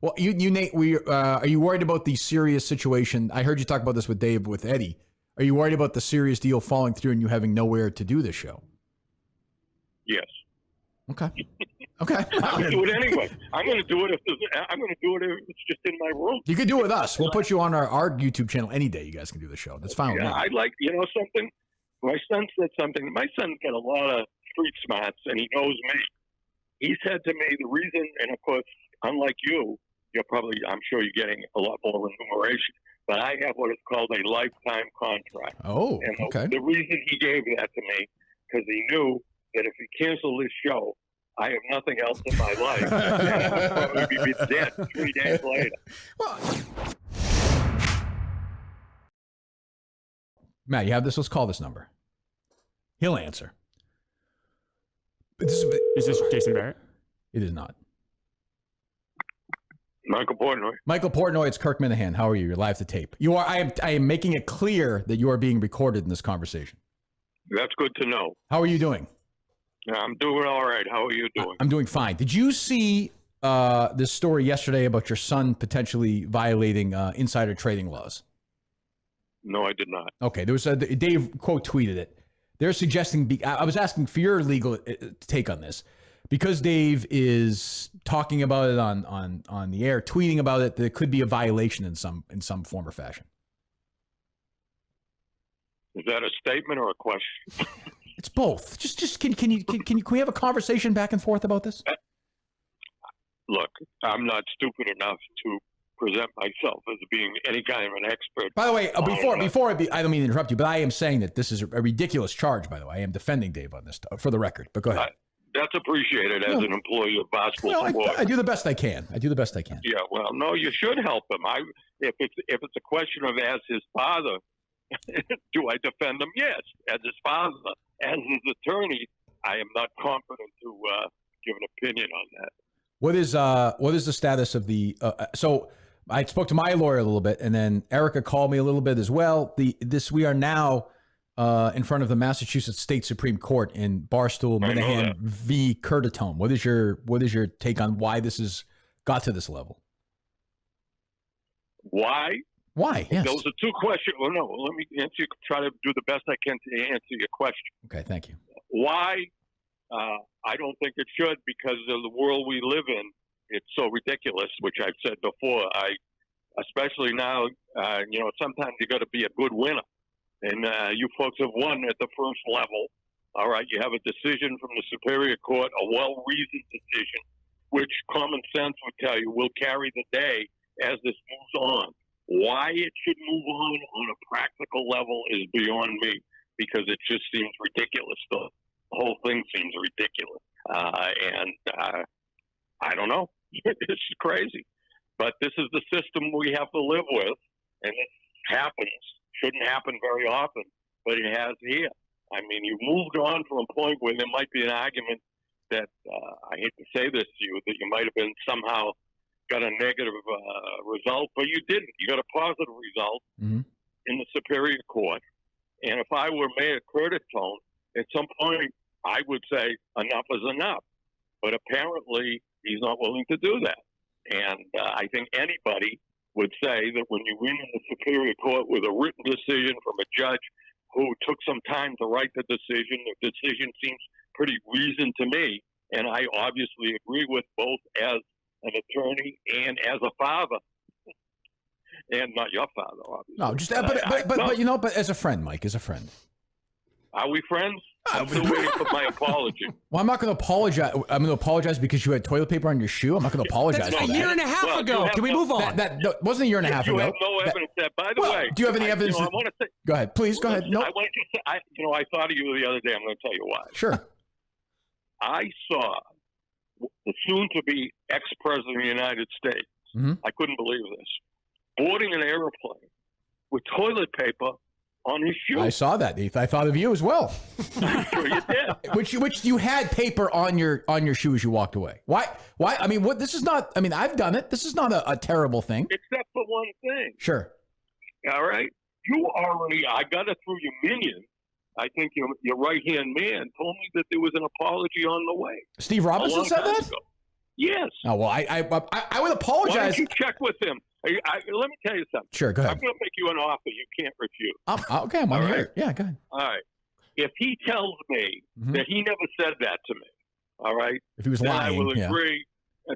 Well, Nate, are you worried about the serious situation? I heard you talk about this with Dave, with Eddie. Are you worried about the serious deal falling through and you having nowhere to do this show? Yes. Okay. Okay. I'm going to do it anyway. I'm going to do it if it's just in my room. You can do it with us. We'll put you on our YouTube channel any day. You guys can do the show. That's fine with me. I'd like, something. My son said something. My son's got a lot of street smarts, and he knows me. He said to me, the reason, and of course, unlike you, I'm sure you're getting a lot more remuneration, but I have what is called a lifetime contract. Oh, and okay. The reason he gave that to me, because he knew that if he canceled this show, I have nothing else in my life. And I would probably be dead 3 days later. Well, Matt, you have this? Let's call this number. He'll answer. Is this Jason Barrett? It is not. Michael Portnoy. Michael Portnoy, it's Kirk Minihane. How are you? You're live to tape. You are. I am making it clear that you are being recorded in this conversation. That's good to know. How are you doing? I'm doing all right. How are you doing? I'm doing fine. Did you see this story yesterday about your son potentially violating insider trading laws? No, I did not. Okay. There was Dave quote tweeted it. They're suggesting. I was asking for your legal take on this. Because Dave is talking about it on the air, tweeting about it, there could be a violation in some form or fashion. Is that a statement or a question? It's both. Just can we have a conversation back and forth about this? Look, I'm not stupid enough to present myself as being any kind of an expert. By the way, I don't mean to interrupt you, but I am saying that this is a ridiculous charge. By the way, I am defending Dave on this for the record. But go ahead. That's appreciated as an employee of Barstool. I do the best I can. Yeah, well, no, you should help him. If it's a question of as his father, do I defend him? Yes, as his father, as his attorney, I am not confident to give an opinion on that. What is the status of the? So I spoke to my lawyer a little bit, and then Erica called me a little bit as well. We are now. In front of the Massachusetts State Supreme Court in Barstool, Minihane v. Curtatone. What is your take on why this has got to this level? Why? Why? Yes. Those are two questions. Well, no. Let me try to do the best I can to answer your question. Okay, thank you. Why? I don't think it should because of the world we live in. It's so ridiculous, which I've said before. Especially now, sometimes you got to be a good winner. And you folks have won at the first level. All right, you have a decision from the Superior Court, a well-reasoned decision, which common sense would tell you will carry the day as this moves on. Why it should move on a practical level is beyond me because it just seems ridiculous. The whole thing seems ridiculous. And I don't know. It's crazy. But this is the system we have to live with, and it happens. Shouldn't happen very often, but it has here. I mean, you've moved on from a point where there might be an argument that, I hate to say this to you, that you might have been somehow got a negative result, but you didn't. You got a positive result in the Superior Court. And if I were Mayor Curtatone, at some point I would say enough is enough. But apparently he's not willing to do that. And I think anybody would say that when you win in the Superior Court with a written decision from a judge who took some time to write the decision seems pretty reasoned to me. And I obviously agree with both as an attorney and as a father. And not your father, obviously. No, just but as a friend, Mike, as a friend. Are we friends? I'm still waiting for my apology. Well, I'm not going to apologize. I'm going to apologize because you had toilet paper on your shoe. I'm not going to apologize. That's for a year and a half ago. Can we move on? That wasn't a year and a half ago. You have no evidence that. By the way, do you have any evidence? I want to say. Go ahead, please. Go ahead. No. I want to say. I thought of you the other day. I'm going to tell you why. Sure. I saw the soon-to-be ex-president of the United States. I couldn't believe this. Boarding an airplane with toilet paper on his shoe. I saw that. I thought of you as well. I'm sure you did. Which you had paper on your shoe as you walked away. Why? I mean, what? This is not. I mean, I've done it. This is not a terrible thing. Except for one thing. Sure. All right. You already. I got it through your minion. I think your right hand man told me that there was an apology on the way. Steve Robinson said that? Ago. Yes. Oh, well, I would Why apologize. don't you check with him? Let me tell you something. Sure, go ahead. I'm going to make you an offer you can't refuse. Okay, I'm on All here. right. Yeah, go ahead. All right. If he tells me that he never said that to me, all right, If he was then lying, I will agree.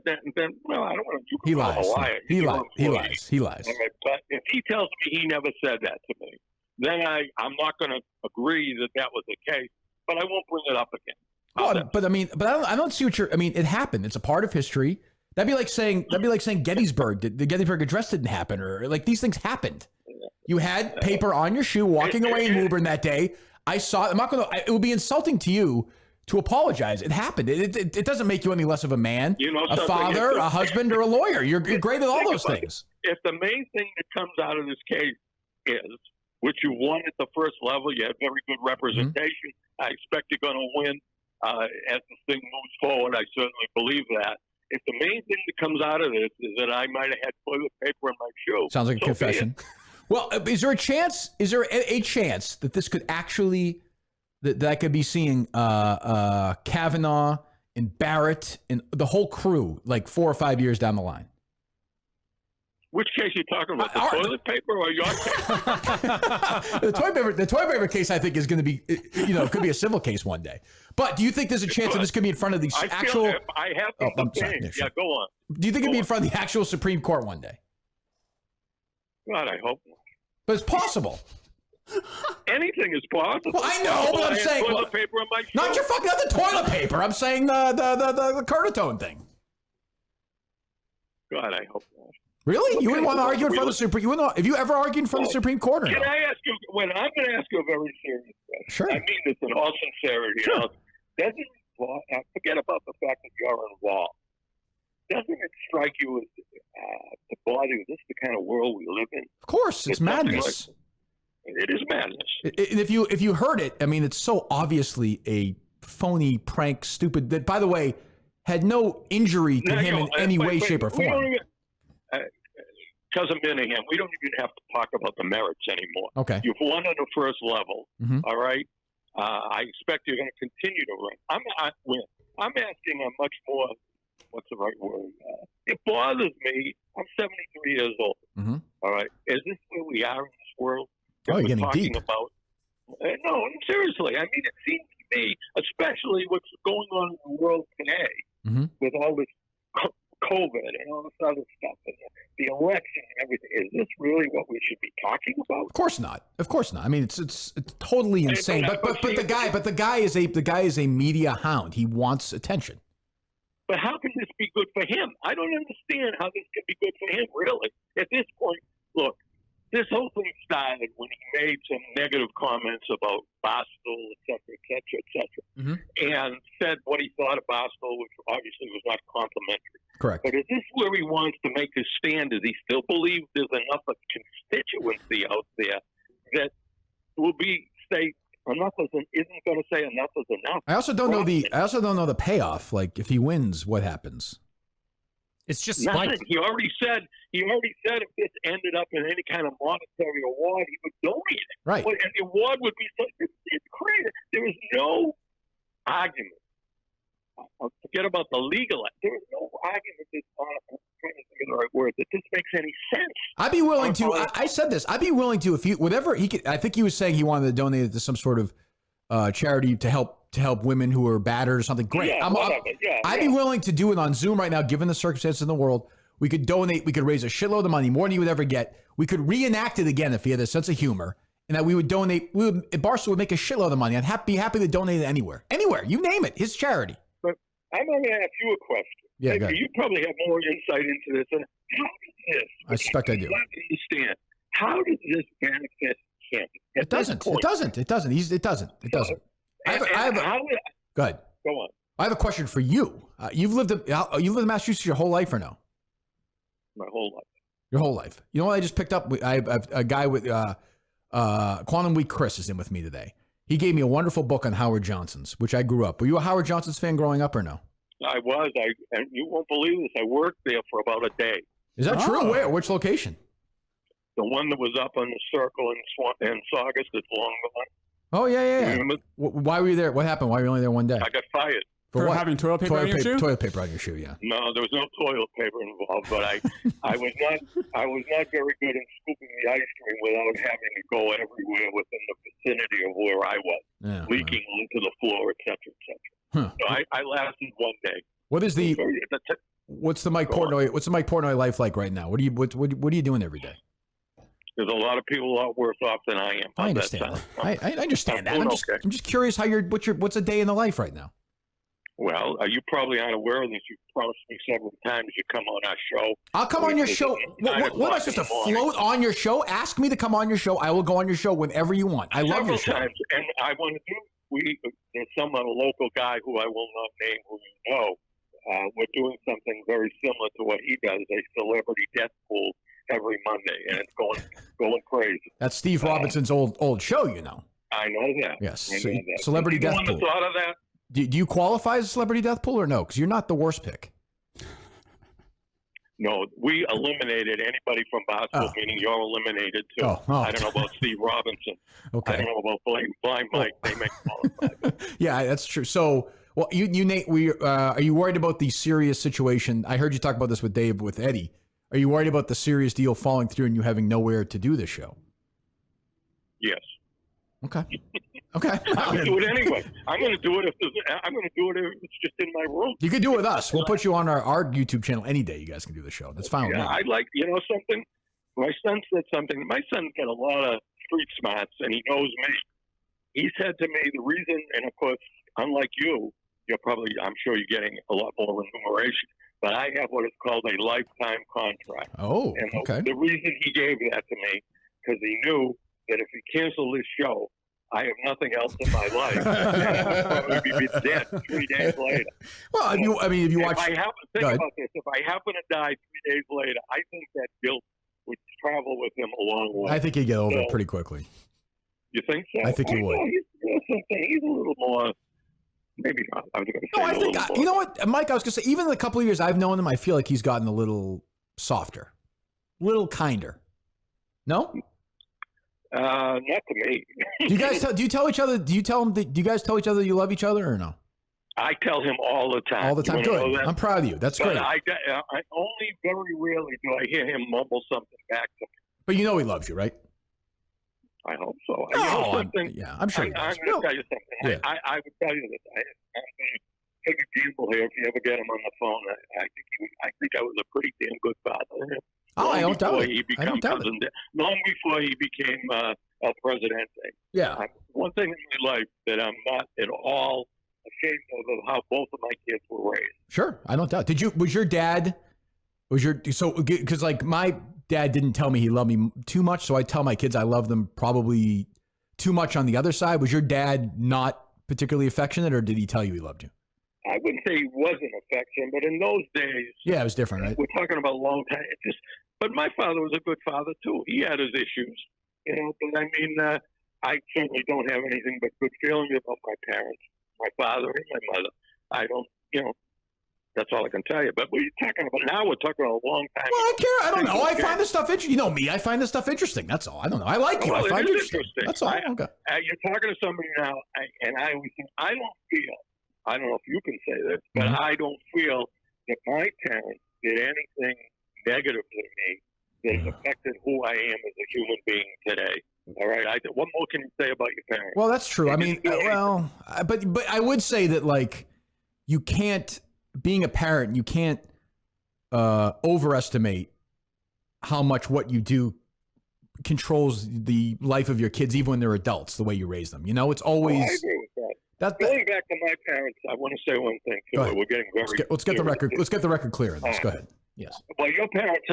Then well, I don't want to. He lies. A liar. He lies. He lies. lies. He lies. All right, but if he tells me he never said that to me, then I'm not going to agree that was the case. But I won't bring it up again. Oh, but I don't see what you're. I mean, it happened. It's a part of history. That'd be like saying Gettysburg. The Gettysburg Address didn't happen, or like these things happened. You had paper on your shoe walking away in Woburn that day. I saw. I'm not going to. It would be insulting to you to apologize. It happened. It doesn't make you any less of a man, a father, a husband, or a lawyer. You're great at all those things. If the main thing that comes out of this case is, which you won at the first level, you had very good representation. I expect you're going to win as this thing moves forward. I certainly believe that. If the main thing that comes out of this is that I might have had toilet paper in my shoe, sounds like a confession. Well, is there a chance? Is there a chance that this could actually that I could be seeing Kavanaugh and Barrett and the whole crew like 4 or 5 years down the line? Which case are you talking about? The toilet paper or your paper? The toilet paper case, I think, is going to be, could be a civil case one day. But do you think there's a chance that this could be in front of the actual? I have. I'm sorry. Yeah, go on. Do you think it'd be in front of the actual Supreme Court one day? God, I hope not. But it's possible. Anything is possible. Well, I know, but I'm saying toilet paper in my shoe. Not your fucking other toilet paper. I'm saying the Curtatone thing. God, I hope not. Really? Okay. You wouldn't want to argue in front of the Supreme? You wouldn't? Have you ever argued in front of the Supreme Court? Can I ask you? When I'm going to ask you a very serious question. Sure. I mean this in all sincerity. Sure. Doesn't it, forget about the fact that you're involved. Doesn't it strike you as the body? This is the kind of world we live in. Of course, it's madness. It is madness. And if you heard it, I mean, it's so obviously a phony prank, stupid. That, by the way, had no injury to him in any way, shape, or form. Cousin Minihane, we don't even have to talk about the merits anymore. Okay. You've won on the first level. All right. I expect you're going to continue to win. I'm asking a much more. What's the right word? It bothers me. I'm 73 years old. All right. Is this where we are in this world? You're getting deep. No, seriously. I mean, it seems to me, especially what's going on in the world today with all this COVID and all this other stuff, and the election and everything. Is this really what we should be talking about? Of course not. Of course not. I mean, it's totally insane. But the guy is a media hound. He wants attention. But how can this be good for him? I don't understand how this can be good for him, really. At this point, look, this whole thing started when he made some negative comments about Barstool, et cetera, and said what he thought of Barstool, which obviously was not complimentary. Correct. But is this where he wants to make his stand? Does he still believe there's enough of constituency out there that will say enough isn't going to say enough is enough? I also don't know the payoff. Like, if he wins, what happens? It's just nothing. He already said if this ended up in any kind of monetary award, he would donate it. Right. And the award would be it's crazy. There is no argument. Forget about the legal. There is no argument I'm trying to think of the right word, that this makes any sense. I'd be willing to. I said this. I'd be willing to, if you whatever he could. I think he was saying he wanted to donate it to some sort of charity to help women who are battered or something. Great. Yeah, I'd be willing to do it on Zoom right now, given the circumstances in the world. We could donate. We could raise a shitload of money, more than you would ever get. We could reenact it again if he had a sense of humor, and that we would donate. Barstool would make a shitload of money. I'd be happy to donate it anywhere. You name it. His charity. But I'm going to ask you a question. Yeah, you probably have more insight into this. And how does this? I suspect I do. Understand? How does this benefit him? It doesn't. It doesn't. It doesn't. It doesn't. Go ahead. Go on. I have a question for you. You've lived in Massachusetts your whole life, or no? My whole life. Your whole life. You know what I just picked up? I have a guy with Quantum Week. Chris is in with me today. He gave me a wonderful book on Howard Johnson's, which I grew up. Were you a Howard Johnson's fan growing up, or no? I was. And you won't believe this. I worked there for about a day. Is that true? Where? Which location? The one that was up on the Circle in Saugus. That's long gone. Oh, yeah. Why were you there? What happened? Why were you only there one day? I got fired. For what? having toilet paper on your shoe? Toilet paper on your shoe, yeah. No, there was no toilet paper involved, but I was not very good in scooping the ice cream without having to go everywhere within the vicinity of where I was, leaking onto the floor, et cetera, et cetera. So I lasted one day. What's the Mike Portnoy life like right now? What are you doing every day? There's a lot of people a lot worse off than I am. I understand that. I understand that. I'm just curious how what's a day in the life right now? Well, you probably aren't aware of this. You've promised me several times you come on our show. I'll come on your show. What am I supposed to float on your show? Ask me to come on your show. I will go on your show whenever you want. I love your show. Several times, and I want to do. There's a local guy who I will not name, who you know. We're doing something very similar to what he does, a celebrity death pool every Monday, and it's going crazy. That's Steve Robinson's old show, you know. I know that. Yes, celebrity death pool. Thought of that? Do you qualify as a celebrity death pool or no? Because you're not the worst pick. No, we eliminated anybody from Barstool, meaning you're eliminated too. I don't know about Steve Robinson. Okay. I don't know about Blind Mike. They make qualify. Yeah, that's true. So, well, you Nate, are you worried about the serious situation? I heard you talk about this with Dave, with Eddie. Are you worried about the serious deal falling through and you having nowhere to do this show? Yes. Okay. I'm going to do it anyway. I'm going to do it if it's just in my room. You can do it with us. We'll put you on our YouTube channel any day. You guys can do the show. That's fine with me. I'd like, something. My son said something. My son's got a lot of street smarts, and he knows me. He said to me, the reason, and of course, unlike I'm sure you're getting a lot more remuneration, but I have what is called a lifetime contract. Oh, and okay. The reason he gave that to me, because he knew that if he canceled this show, I have nothing else in my life. And I would probably be dead 3 days later. Well, if you watch... Think about this. If I happen to die 3 days later, I think that guilt would travel with him a long way. I think he'd get over it pretty quickly. You think so? I think he would. He's a little more... Maybe not. I was going to say you know what, Mike, I was going to say, even in the couple of years I've known him, I feel like he's gotten a little softer, a little kinder. No? Not to me. Do you guys do you tell each other? Do you guys tell each other you love each other or no? I tell him all the time. All the time. Good. I'm proud of you. That's great. I only very rarely do I hear him mumble something back to me. But you know he loves you, right? I hope so. I'm sure. I'm going to tell you something. Yeah. I would tell you this. I'm going to take a gamble here. If you ever get him on the phone, I think I was a pretty damn good father. I don't doubt it. Long before he became El Presidente. Yeah. One thing in my life that I'm not at all ashamed of how both of my kids were raised. Sure, I don't doubt. Because like my dad didn't tell me he loved me too much, so I tell my kids I love them probably too much on the other side. Was your dad not particularly affectionate, or did he tell you he loved you? I wouldn't say he wasn't affectionate, but in those days, yeah, it was different, right? We're talking about a long time. But my father was a good father too. He had his issues, But I mean, I certainly don't have anything but good feelings about my parents, my father and my mother. I don't, that's all I can tell you. But we're talking about now. We're talking about a long time. Well, I don't know. I find this stuff interesting. You know me. I find this stuff interesting. That's all. I don't know. I like you. Well, I find it you interesting. That's all. Okay. You're talking to somebody now, and I always think I don't feel. I don't know if you can say this, but I don't feel that my parents did anything negative to me that has affected who I am as a human being today. All right. What more can you say about your parents? Well, that's true. I mean, but I would say that like you can't, being a parent, you can't overestimate how much what you do controls the life of your kids, even when they're adults. The way you raise them, it's always. I agree with that. Going back to my parents, I want to say one thing too. We're getting very. Let's get the record. Let's get the record clear on this. Go ahead. Yes. Well, your parents,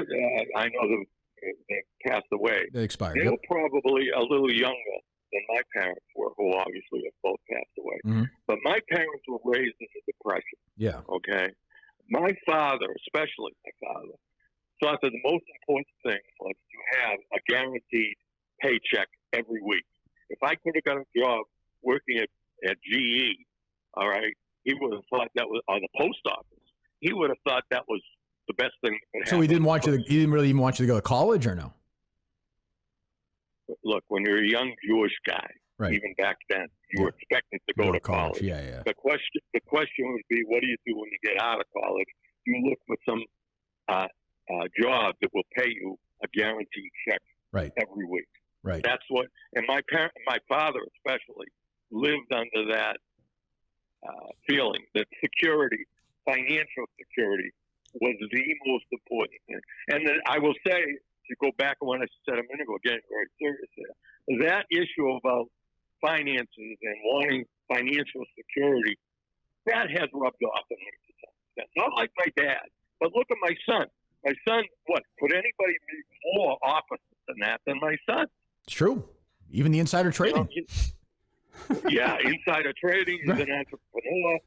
I know they passed away. They expired. They were probably a little younger than my parents were, who obviously have both passed away. Mm-hmm. But my parents were raised in the Depression. Yeah. Okay. My father, especially my father, thought that the most important thing was to have a guaranteed paycheck every week. If I could have got a job working at GE, all right, he would have thought that was on the post office. He would have thought that was the best thing that could happen. So he didn't really even want you to go to college, or no? Look, when you're a young Jewish guy, Right. Even back then, you were expected to go to college. Yeah. The question would be, what do you do when you get out of college? You look for some job that will pay you a guaranteed check every week. Right. That's what. And my father especially, lived under that feeling that security, financial security, was the most important thing. And then I will say, to go back to what I said a minute ago, getting very serious there, that issue about finances and wanting financial security, that has rubbed off on me to some extent. Not like my dad, but look at my son. My son, could anybody be more opposite than that than my son? It's true. Even the insider trading. Yeah, insider trading. He's an entrepreneur.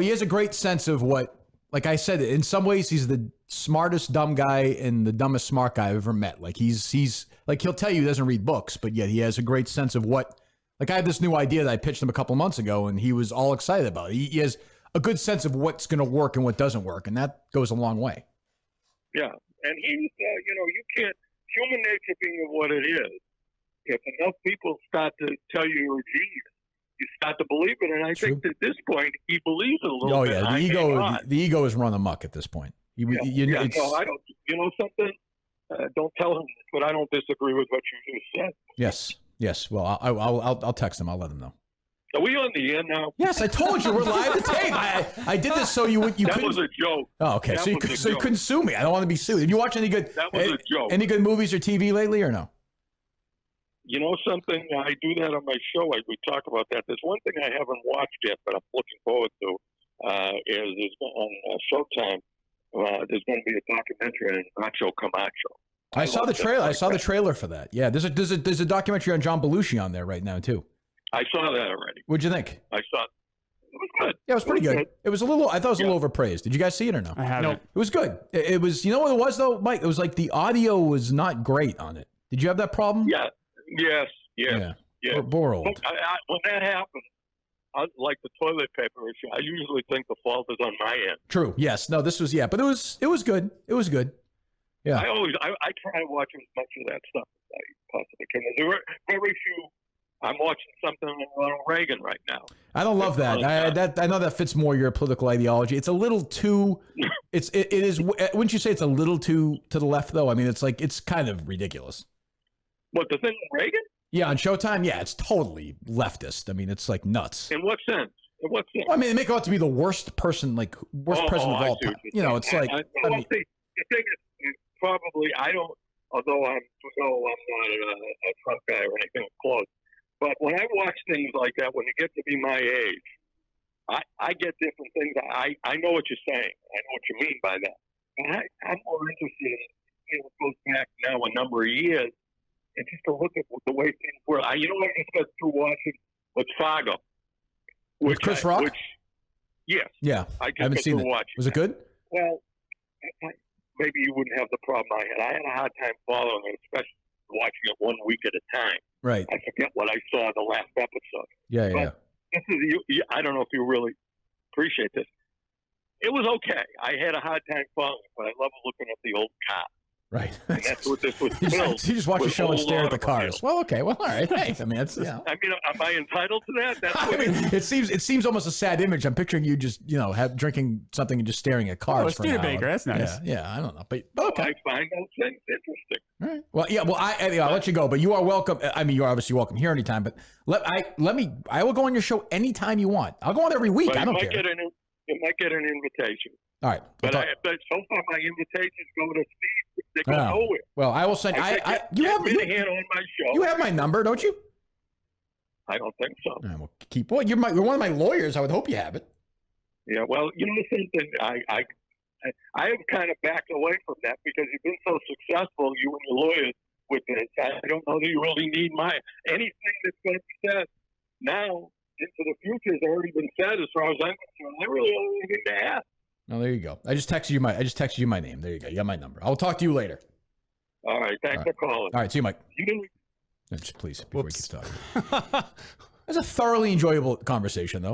He has a great sense of what, like I said, in some ways he's the smartest dumb guy and the dumbest smart guy I've ever met. Like he's like, he'll tell you he doesn't read books, but yet he has a great sense of what, like I had this new idea that I pitched him a couple of months ago and he was all excited about it. He has a good sense of what's going to work and what doesn't work. And that goes a long way. Yeah. And he's, you can't, human nature being what it is, if enough people start to tell you you're a genius, you start to believe it. And I think at this point, he believes it a little bit. Oh, yeah. The ego is run amok at this point. I don't, something, don't tell him, but I don't disagree with what you just said. Yes. Well, I'll text him. I'll let him know. Are we on the air now? Yes, I told you we're live to tape. I did this so you couldn't. That was a joke. Oh, okay. So you couldn't sue me. I don't want to be sued. Have you watched any good? That was a joke. Any good movies or TV lately or no? You know something? I do that on my show. We talk about that. There's one thing I haven't watched yet, but I'm looking forward to. Is on Showtime. There's going to be a documentary on Nacho Camacho. I saw the trailer. I saw the trailer for that. Yeah, there's a documentary on John Belushi on there right now too. I saw that already. What'd you think? I saw it. It was good. Yeah, it was pretty good. It was a little. I thought it was a little overpraised. Did you guys see it or no? I haven't. No, it was good. It was. You know what it was though, Mike? It was like the audio was not great on it. Did you have that problem? Yeah. Yes. We're old. When that happens, like the toilet paper issue, I usually think the fault is on my end. True. Yes. No. This was. Yeah. But it was good. It was good. Yeah. I try to watch as much of that stuff as I possibly can. There are very few. I'm watching something on Ronald Reagan right now. I don't love that. I know that fits more your political ideology. It's a little too. It is. Wouldn't you say it's a little too to the left though? I mean, it's kind of ridiculous. What, the thing with Reagan? Yeah, on Showtime. Yeah, it's totally leftist. I mean, it's like nuts. In what sense? Well, I mean, they make it out to be the worst person, like worst president of all time. You know, it's like. The thing is, probably I don't. Although I'm not a Trump guy or anything close. But when I watch things like that, when you get to be my age, I get different things. I know what you're saying. I know what you mean by that. And I'm more interested in it goes back now a number of years, and just to look at the way things were. I just got through watching Fargo. With Chris Rock? Yes. Yeah. I haven't seen it. Was it good? Well, maybe you wouldn't have the problem I had. I had a hard time following it, especially watching it 1 week at a time. Right. I forget what I saw the last episode. Yeah. This is I don't know if you really appreciate this. It was okay. I had a hard time following it, but I love looking at the old cop. Right. And that's what this was. You just watch the show and stare at the cars. Well, okay. Well, all right. Thanks. I mean, that's. Yeah. I mean, am I entitled to that? That's what it seems almost a sad image. I'm picturing you just drinking something and just staring at cars. Oh, Studebaker. That's nice. Yeah. I don't know, but okay. I find those things interesting. All right. Well, yeah. Well, I'll let you go, but you are welcome. I mean, you're obviously welcome here anytime. But I will go on your show anytime you want. I'll go on every week. I don't care. You might get an invitation. All right. But so far, my invitations go to Steve. They go nowhere. Well, I will send. You have Minihane on my show. You have my number, don't you? I don't think so. Well, Well, you're one of my lawyers. I would hope you have it. Yeah. Well, you know something. I have kind of backed away from that because you've been so successful, you and your lawyers, with this. I don't know that you really need anything that's going to be said now into the future has already been said. As far as I'm concerned, I really don't have anything to add. Oh, there you go. I just texted you my name. There you go. You got my number. I'll talk to you later. All right. Thanks for calling. All right. See you, Mike. Just please, before we keep talking. That's a thoroughly enjoyable conversation, though.